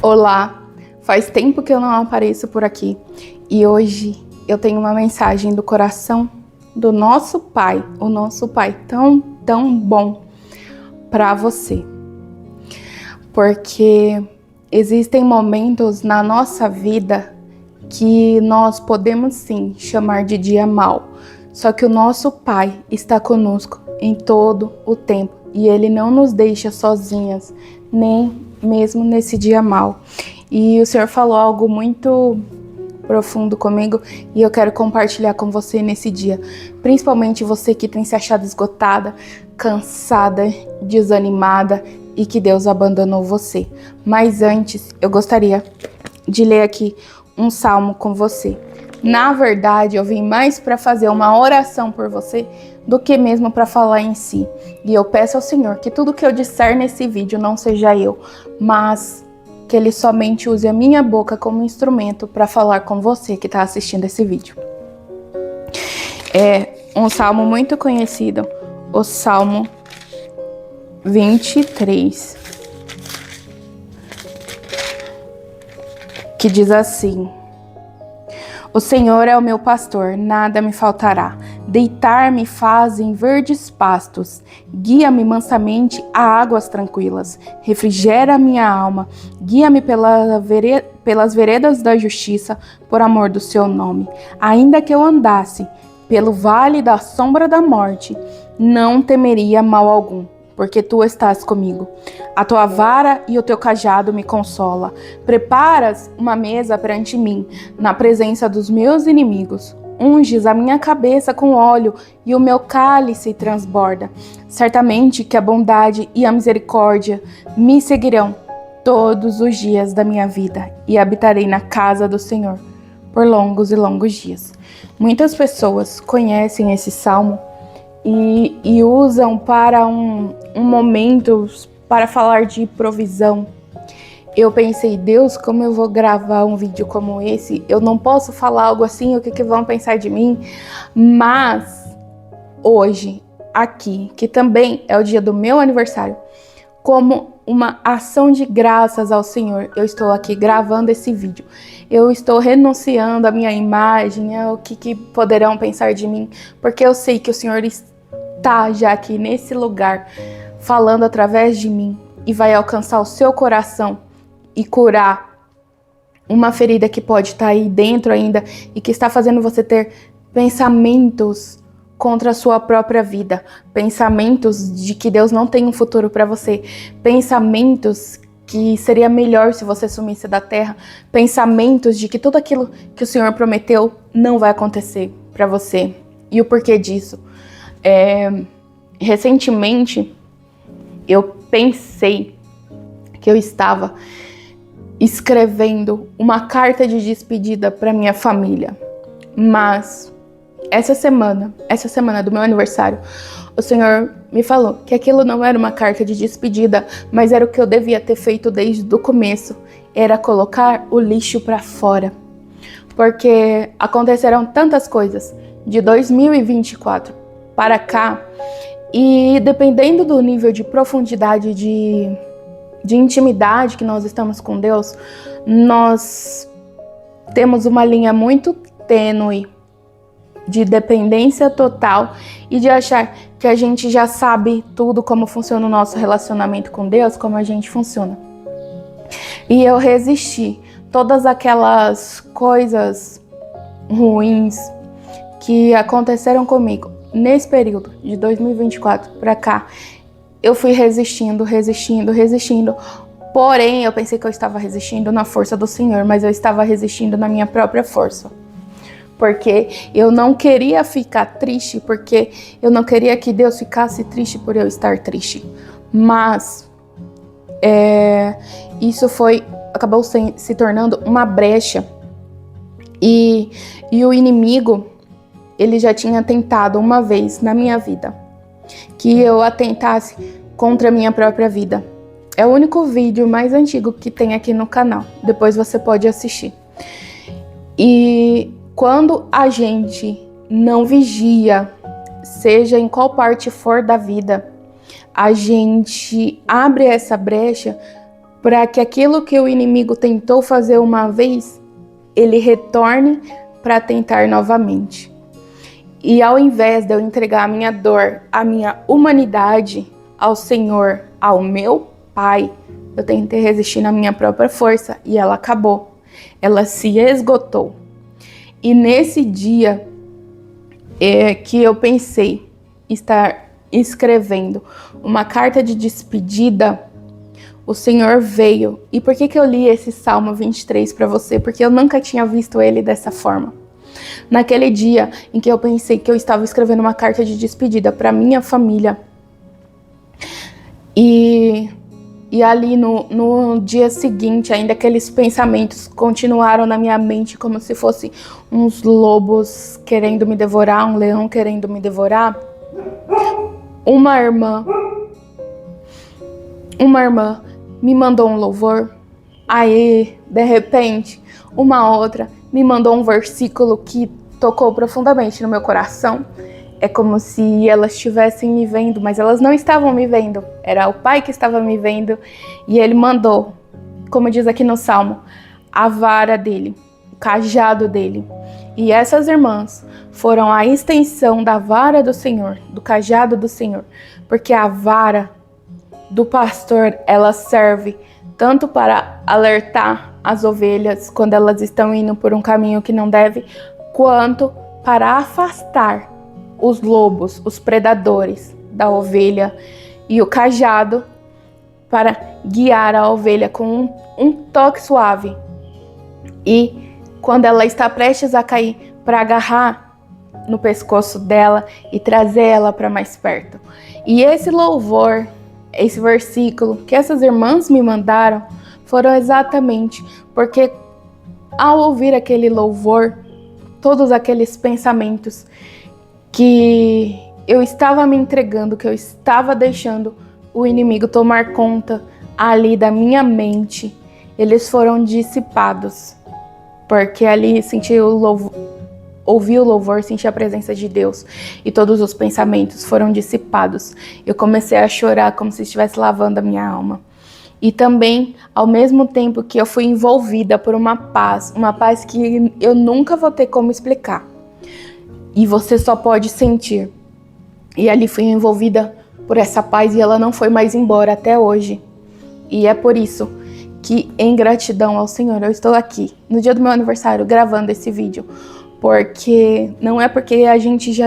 Olá, faz tempo que eu não apareço por aqui e hoje eu tenho uma mensagem do coração do nosso Pai, o nosso Pai tão bom para você. Porque existem momentos na nossa vida que nós podemos sim chamar de dia mau, só que o nosso Pai está conosco em todo o tempo e Ele não nos deixa sozinhas, nem mesmo nesse dia mau. E o Senhor falou algo muito profundo comigo e eu quero compartilhar com você nesse dia. Principalmente você que tem se achado esgotada, cansada, desanimada e que Deus abandonou você. Mas antes, eu gostaria de ler aqui um salmo com você. Na verdade, eu vim mais para fazer uma oração por você do que mesmo para falar em si. E eu peço ao Senhor que tudo que eu disser nesse vídeo não seja eu, mas que Ele somente use a minha boca como instrumento para falar com você que está assistindo esse vídeo. É um salmo muito conhecido, o Salmo 23, que diz assim: O Senhor é o meu pastor, nada me faltará. Deitar-me faz em verdes pastos, guia-me mansamente a águas tranquilas. Refrigera a minha alma, guia-me pelas veredas da justiça, por amor do seu nome. Ainda que eu andasse pelo vale da sombra da morte, não temeria mal algum, porque tu estás comigo. A tua vara e o teu cajado me consola. Preparas uma mesa perante mim, na presença dos meus inimigos. Unges a minha cabeça com óleo e o meu cálice transborda. Certamente que a bondade e a misericórdia me seguirão todos os dias da minha vida e habitarei na casa do Senhor por longos e longos dias. Muitas pessoas conhecem esse salmo e usam para um momento para falar de provisão. Eu pensei, Deus, como eu vou gravar um vídeo como esse? Eu não posso falar algo assim, o que vão pensar de mim? Mas hoje, aqui, que também é o dia do meu aniversário, como uma ação de graças ao Senhor, eu estou aqui gravando esse vídeo. Eu estou renunciando à minha imagem, ao que poderão pensar de mim, porque eu sei que o Senhor está já aqui nesse lugar, falando através de mim e vai alcançar o seu coração e curar uma ferida que pode estar aí dentro ainda e que está fazendo você ter pensamentos contra a sua própria vida, pensamentos de que Deus não tem um futuro para você, pensamentos que seria melhor se você sumisse da terra, pensamentos de que tudo aquilo que o Senhor prometeu não vai acontecer para você. E o porquê disso? Recentemente, eu pensei que eu estava escrevendo uma carta de despedida para minha família, mas essa semana do meu aniversário, o Senhor me falou que aquilo não era uma carta de despedida, mas era o que eu devia ter feito desde o começo, era colocar o lixo para fora, porque aconteceram tantas coisas de 2024 para cá, e dependendo do nível de profundidade de intimidade que nós estamos com Deus, nós temos uma linha muito tênue de dependência total e de achar que a gente já sabe tudo como funciona o nosso relacionamento com Deus, como a gente funciona. E eu resisti. Todas aquelas coisas ruins que aconteceram comigo nesse período de 2024 para cá, eu fui resistindo. Porém, eu pensei que eu estava resistindo na força do Senhor, mas eu estava resistindo na minha própria força. Porque eu não queria ficar triste, porque eu não queria que Deus ficasse triste por eu estar triste. Mas isso acabou se tornando uma brecha. E o inimigo, ele já tinha tentado uma vez na minha vida que eu atentasse contra a minha própria vida. É o único vídeo mais antigo que tem aqui no canal. Depois você pode assistir. E quando a gente não vigia, seja em qual parte for da vida, a gente abre essa brecha para que aquilo que o inimigo tentou fazer uma vez, ele retorne para tentar novamente. E ao invés de eu entregar a minha dor, a minha humanidade ao Senhor, ao meu Pai, eu tentei resistir na minha própria força e ela acabou. Ela se esgotou. E nesse dia que eu pensei estar escrevendo uma carta de despedida, o Senhor veio. E por que eu li esse Salmo 23 para você? Porque eu nunca tinha visto ele dessa forma. Naquele dia em que eu pensei que eu estava escrevendo uma carta de despedida para minha família, e ali no dia seguinte, ainda aqueles pensamentos continuaram na minha mente como se fossem uns lobos querendo me devorar, um leão querendo me devorar. Uma irmã me mandou um louvor. Aí, de repente, uma outra me mandou um versículo que tocou profundamente no meu coração. É como se elas estivessem me vendo, mas elas não estavam me vendo. Era o Pai que estava me vendo. E Ele mandou, como diz aqui no Salmo, a vara dele, o cajado dele. E essas irmãs foram a extensão da vara do Senhor, do cajado do Senhor. Porque a vara do pastor, ela serve tanto para alertar as ovelhas quando elas estão indo por um caminho que não deve, quanto para afastar os lobos, os predadores da ovelha, e o cajado para guiar a ovelha com um toque suave. E quando ela está prestes a cair, para agarrar no pescoço dela e trazer ela para mais perto. E esse louvor, esse versículo que essas irmãs me mandaram, foram exatamente porque ao ouvir aquele louvor, todos aqueles pensamentos que eu estava me entregando, que eu estava deixando o inimigo tomar conta ali da minha mente, eles foram dissipados. Porque ali ouvi o louvor, senti a presença de Deus e todos os pensamentos foram dissipados. Eu comecei a chorar como se estivesse lavando a minha alma. E também, ao mesmo tempo que eu fui envolvida por uma paz que eu nunca vou ter como explicar. E você só pode sentir. E ali fui envolvida por essa paz e ela não foi mais embora até hoje. E é por isso que, em gratidão ao Senhor, eu estou aqui, no dia do meu aniversário, gravando esse vídeo. Porque não é porque a gente já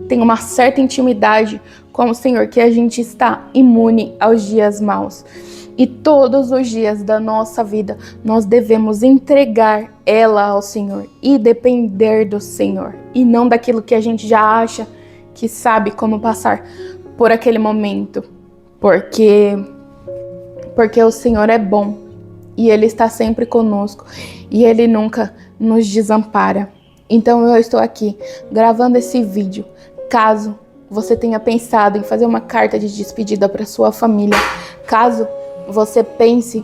tem uma certa intimidade com o Senhor que a gente está imune aos dias maus. E todos os dias da nossa vida, nós devemos entregar ela ao Senhor e depender do Senhor. E não daquilo que a gente já acha que sabe como passar por aquele momento. Porque o Senhor é bom e Ele está sempre conosco e Ele nunca nos desampara. Então eu estou aqui gravando esse vídeo. Caso você tenha pensado em fazer uma carta de despedida para sua família, caso você pense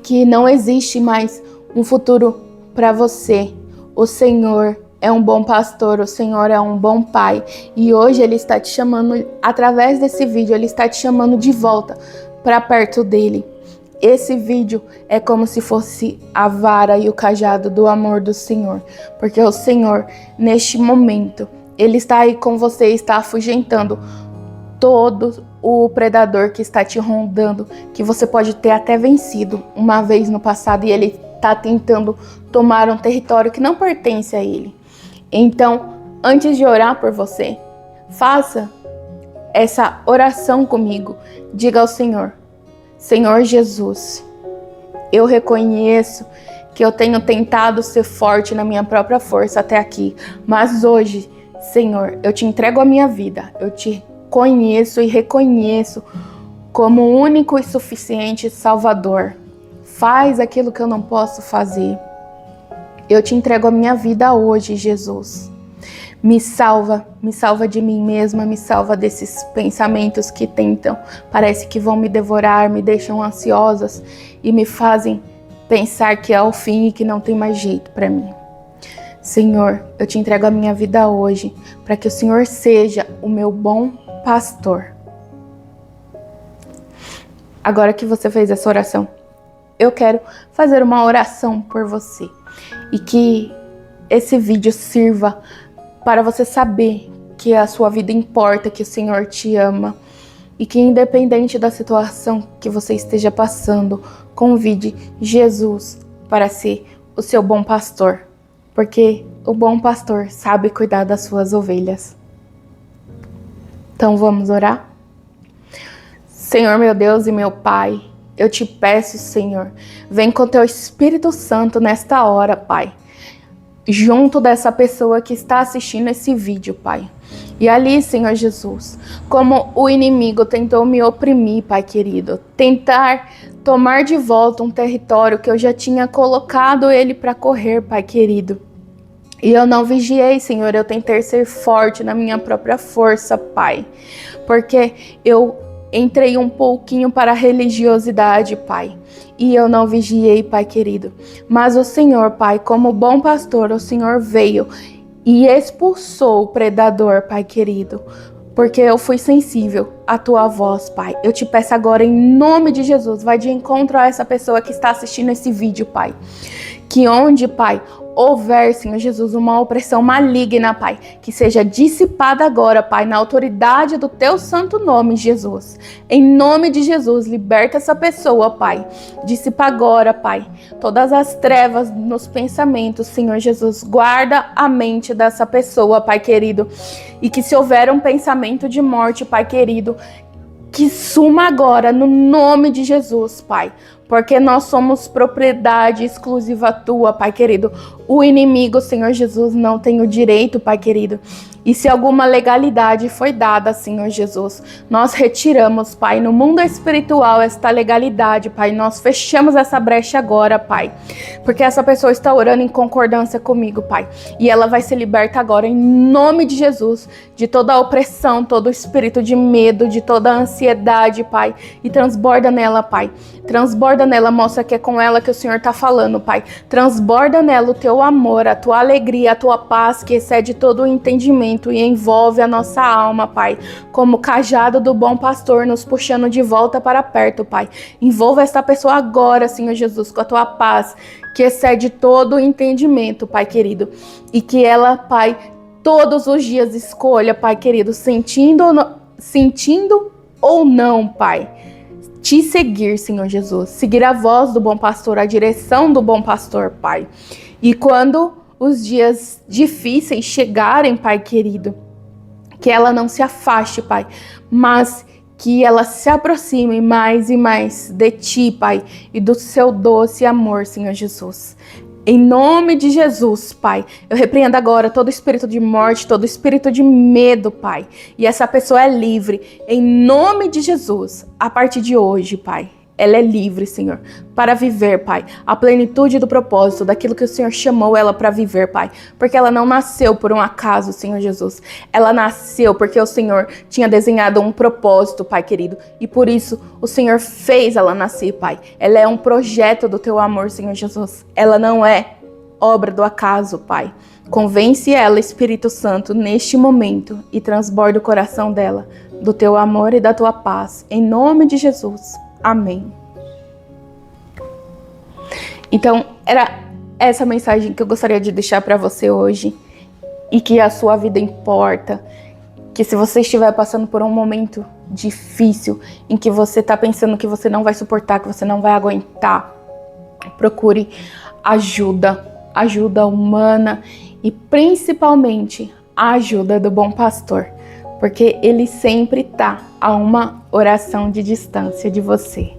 que não existe mais um futuro para você, o Senhor é um bom pastor, o Senhor é um bom pai. E hoje Ele está te chamando, através desse vídeo, Ele está te chamando de volta para perto dEle. Esse vídeo é como se fosse a vara e o cajado do amor do Senhor. Porque o Senhor, neste momento, Ele está aí com você, está afugentando todo o predador que está te rondando, que você pode ter até vencido uma vez no passado, e ele está tentando tomar um território que não pertence a ele. Então, antes de orar por você, faça essa oração comigo. Diga ao Senhor: Senhor Jesus, eu reconheço que eu tenho tentado ser forte na minha própria força até aqui, mas hoje, Senhor, eu te entrego a minha vida, eu te conheço e reconheço como único e suficiente Salvador. Faz aquilo que eu não posso fazer. Eu te entrego a minha vida hoje, Jesus. Me salva de mim mesma, me salva desses pensamentos que tentam, parece que vão me devorar, me deixam ansiosas e me fazem pensar que é o fim e que não tem mais jeito para mim. Senhor, eu te entrego a minha vida hoje, para que o Senhor seja o meu bom pastor. Agora que você fez essa oração, eu quero fazer uma oração por você. E que esse vídeo sirva para você saber que a sua vida importa, que o Senhor te ama. E que independente da situação que você esteja passando, convide Jesus para ser o seu bom pastor. Porque o bom pastor sabe cuidar das suas ovelhas. Então vamos orar? Senhor, meu Deus e meu Pai, eu te peço, Senhor, vem com teu Espírito Santo nesta hora, Pai, junto dessa pessoa que está assistindo esse vídeo, Pai. E ali, Senhor Jesus, como o inimigo tentou me oprimir, Pai querido, tentar tomar de volta um território que eu já tinha colocado ele para correr, Pai querido. E eu não vigiei, Senhor, eu tentei ser forte na minha própria força, Pai, porque eu entrei um pouquinho para a religiosidade, Pai, e eu não vigiei, Pai querido. Mas o Senhor, Pai, como bom pastor, o Senhor veio e expulsou o predador, Pai querido, porque eu fui sensível à tua voz, Pai. Eu te peço agora, em nome de Jesus, vai de encontro a essa pessoa que está assistindo esse vídeo, Pai. Que onde, Pai, houver, Senhor Jesus, uma opressão maligna, Pai, que seja dissipada agora, Pai, na autoridade do teu santo nome, Jesus. Em nome de Jesus, liberta essa pessoa, Pai. Dissipa agora, Pai, todas as trevas nos pensamentos, Senhor Jesus. Guarda a mente dessa pessoa, Pai querido. E que se houver um pensamento de morte, Pai querido, que suma agora no nome de Jesus, Pai. Porque nós somos propriedade exclusiva tua, Pai querido. O inimigo, Senhor Jesus, não tem o direito, Pai querido. E se alguma legalidade foi dada, Senhor Jesus, nós retiramos, Pai, no mundo espiritual esta legalidade, Pai. Nós fechamos essa brecha agora, Pai. Porque essa pessoa está orando em concordância comigo, Pai. E ela vai ser liberta agora, em nome de Jesus, de toda a opressão, todo o espírito de medo, de toda a ansiedade, Pai. E transborda nela, Pai. Transborda nela, mostra que é com ela que o Senhor está falando, Pai. Transborda nela o teu amor, a tua alegria, a tua paz, que excede todo o entendimento e envolve a nossa alma, Pai. Como o cajado do bom pastor nos puxando de volta para perto, Pai. Envolva esta pessoa agora, Senhor Jesus, com a tua paz, que excede todo o entendimento, Pai querido. E que ela, Pai, todos os dias escolha, Pai querido, sentindo ou não, Pai, te seguir, Senhor Jesus. Seguir a voz do bom pastor, a direção do bom pastor, Pai. E quando os dias difíceis chegarem, Pai querido, que ela não se afaste, Pai, mas que ela se aproxime mais e mais de Ti, Pai, e do seu doce amor, Senhor Jesus. Em nome de Jesus, Pai, eu repreendo agora todo espírito de morte, todo espírito de medo, Pai. E essa pessoa é livre, em nome de Jesus, a partir de hoje, Pai. Ela é livre, Senhor, para viver, Pai, a plenitude do propósito, daquilo que o Senhor chamou ela para viver, Pai. Porque ela não nasceu por um acaso, Senhor Jesus. Ela nasceu porque o Senhor tinha desenhado um propósito, Pai querido. E por isso o Senhor fez ela nascer, Pai. Ela é um projeto do teu amor, Senhor Jesus. Ela não é obra do acaso, Pai. Convence ela, Espírito Santo, neste momento e transborda o coração dela do teu amor e da tua paz. Em nome de Jesus. Amém. Então, era essa mensagem que eu gostaria de deixar para você hoje. E que a sua vida importa. Que se você estiver passando por um momento difícil, em que você está pensando que você não vai suportar, que você não vai aguentar, procure ajuda humana e principalmente a ajuda do bom pastor. Porque ele sempre está a uma oração de distância de você.